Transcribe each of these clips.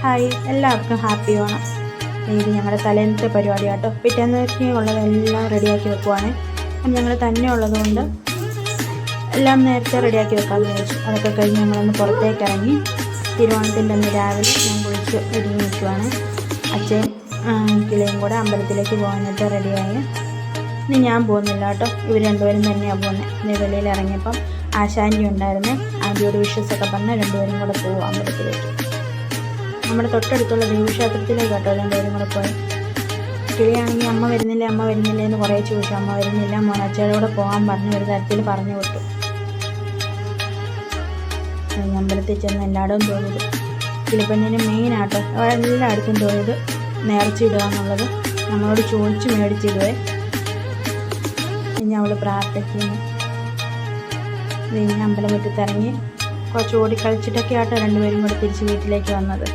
Hi, എല്ലാവർക്കും happy Onam. ഇത് ഞങ്ങളുടെ തലേന്നത്തെ പരിപാടി കേട്ടോ. പിറ്റേന്നൊക്കെ ഉള്ളതെല്ലാം റെഡിയാക്കി വെക്കുവാണ്. അപ്പം ഞങ്ങൾ തന്നെ ഉള്ളതുകൊണ്ട് എല്ലാം നേരത്തെ റെഡിയാക്കി വെക്കാമെന്ന് വിചാരിച്ചു. അതൊക്കെ കഴിഞ്ഞ് ഞങ്ങളൊന്ന് പുറത്തേക്ക് ഇറങ്ങി. തിരുവോണത്തിൻ്റെ അന്ന് രാവിലെ ഞാൻ കുളിച്ച് ഒരുങ്ങി നിൽക്കുവാണ്. അച്ഛൻ കിളിയും കൂടെ അമ്പലത്തിലേക്ക് പോകാനായിട്ട് റെഡിയായി. ഇനി ഞാൻ പോകുന്നില്ല കേട്ടോ, ഇവർ രണ്ടുപേരും തന്നെയാണ് പോകുന്നത്. വെളിയിൽ ഇറങ്ങിയപ്പം ആശാൻ്റി ഉണ്ടായിരുന്നു. ആദ്യയോട് വിശ്വസൊക്കെ പറഞ്ഞ് രണ്ടുപേരും കൂടെ പോകും അമ്പലത്തിലേക്ക്. നമ്മുടെ തൊട്ടടുത്തുള്ള ദേവീക്ഷേത്രത്തിലേക്ക് കേട്ടോ രണ്ടുപേരും കൂടെ പോയി. കിളിയാണെങ്കിൽ അമ്മ വരുന്നില്ല എന്ന് കുറേ ചോദിച്ചു. അമ്മ വരുന്നില്ല, മോനച്ചയോടെ പോകാൻ പറഞ്ഞ് ഒരു തരത്തിൽ പറഞ്ഞു വിട്ടു. അമ്പലത്തിൽ ചെന്ന് എല്ലായിടവും തോന്നിയത് കിളിപ്പെണ്ണിന് മെയിനാട്ടോ. എല്ലായിടത്തും തോന്നിയത് നേർച്ചയിടുക എന്നുള്ളത്. നമ്മളോട് ചോദിച്ച് മേടിച്ചിടുവേ. ഇനി അവൾ പ്രാർത്ഥിക്കുന്നു. ഇനി അമ്പലമുറ്റത്തിറങ്ങി കുറച്ച് ഓടിക്കളിച്ചിട്ടൊക്കെ ആട്ടോ രണ്ടുപേരും കൂടെ തിരിച്ച് വീട്ടിലേക്ക് വന്നത്.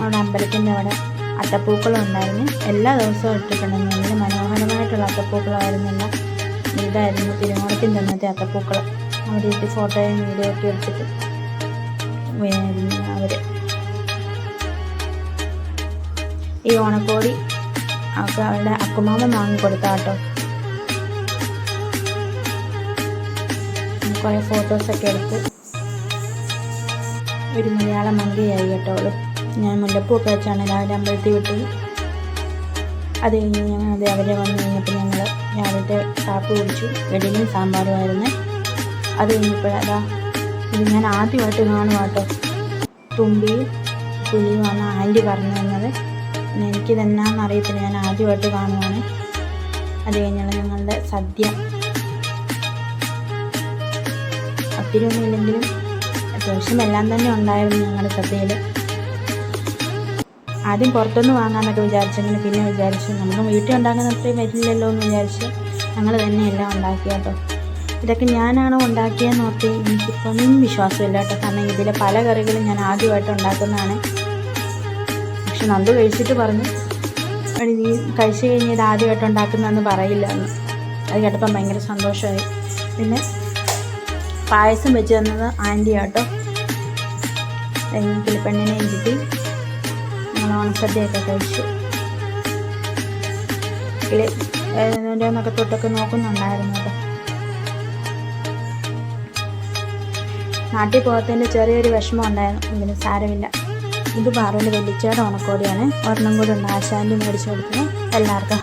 അവിടെ അമ്പലത്തിൻ്റെ അവിടെ അത്തപ്പൂക്കളം ഉണ്ടായിരുന്നു. എല്ലാ ദിവസവും ഇട്ടിട്ടുണ്ടെങ്കിൽ നല്ല മനോഹരമായിട്ടുള്ള അത്തപ്പൂക്കളമായിരുന്നില്ല. ഇതായിരുന്നു തിരുവോണത്തിൻ്റെ അന്നത്തെ അത്തപ്പൂക്കളം. അവിടെ ഇട്ട് ഫോട്ടോയും വീഡിയോ ഒക്കെ എടുത്തിട്ട് അവർ ഈ ഓണക്കോടി ഒക്കെ അവരുടെ അക്കുമാമ വാങ്ങിക്കൊടുത്താട്ടോ. കുറേ ഫോട്ടോസൊക്കെ എടുത്ത് ഒരു മലയാളം മങ്കിയായി കേട്ടോ അവൾ. ഞാൻ മുല്ലപ്പൂക്കെ വെച്ചാണ് രാവിലെ അമ്പലത്തിൽ വിട്ടത്. അത് കഴിഞ്ഞ് ഞങ്ങൾ അവരെ വന്നു കഴിഞ്ഞപ്പോൾ ഞങ്ങൾ രാവിലത്തെ കാപ്പി കുടിച്ചു. ഇഡലിയും സാമ്പാറുമായിരുന്നു. അത് കഴിഞ്ഞപ്പോഴതാ ഇത് ഞാൻ ആദ്യമായിട്ട് കാണും കേട്ടോ. തുമ്പിയും പുലിയുമാണ് ആൻറ്റി പറഞ്ഞു തന്നത്. എനിക്കിതെന്നാന്ന് അറിയത്തില്ല, ഞാൻ ആദ്യമായിട്ട് കാണുവാണ്. അത് കഴിഞ്ഞാൽ ഞങ്ങളുടെ സദ്യ ഒത്തിരി ഒന്നും ഇല്ലെങ്കിലും അത്യാവശ്യം എല്ലാം തന്നെ ഉണ്ടായിരുന്നു ഞങ്ങളുടെ സദ്യയിൽ. ആദ്യം പുറത്തുനിന്ന് വാങ്ങാമെന്നൊക്കെ വിചാരിച്ചെങ്കിലും പിന്നെ വിചാരിച്ചു നമുക്ക് വീട്ടിൽ ഉണ്ടാക്കുന്ന അത്രയും വരില്ലല്ലോ എന്ന് വിചാരിച്ച് ഞങ്ങൾ തന്നെ എല്ലാം ഉണ്ടാക്കി കേട്ടോ. ഇതൊക്കെ ഞാനാണോ ഉണ്ടാക്കിയതെന്ന് ഓർത്ത് എനിക്കിപ്പൊന്നും വിശ്വാസമില്ല കേട്ടോ. കാരണം ഇതിലെ പല കറികളും ഞാൻ ആദ്യമായിട്ട് ഉണ്ടാക്കുന്നതാണ്. പക്ഷെ നന്ദു കഴിച്ചിട്ട് പറഞ്ഞു, നീ കഴിച്ചു കഴിഞ്ഞ് ഇത് ആദ്യമായിട്ട് ഉണ്ടാക്കുന്നതെന്ന് പറയില്ല എന്ന്. അത് കേട്ടപ്പം ഭയങ്കര സന്തോഷമായി. പിന്നെ പായസം വെച്ച് തന്നത് ആൻറ്റി കേട്ടോ. കിളിപ്പെണ്ണിനെയും കിട്ടി. ഞങ്ങൾ ഓണസദ്യയൊക്കെ കഴിച്ചു. കിളി എന്നൊക്കെ തൊട്ടൊക്കെ നോക്കുന്നുണ്ടായിരുന്നു കേട്ടോ. നാട്ടിൽ പോകത്തതിൻ്റെ ചെറിയൊരു വിഷമം ഉണ്ടായിരുന്നു. ഇതിന് സാരമില്ല. ഇത് പാറുവിൻ്റെ വെല്ലിച്ചയുടെ ഓണക്കോടിയാണ്. ഒരെണ്ണം കൂടെ ഉണ്ട്. ആശാൻ്റി മേടിച്ചു കൊടുക്കുന്നത്. എല്ലാവർക്കും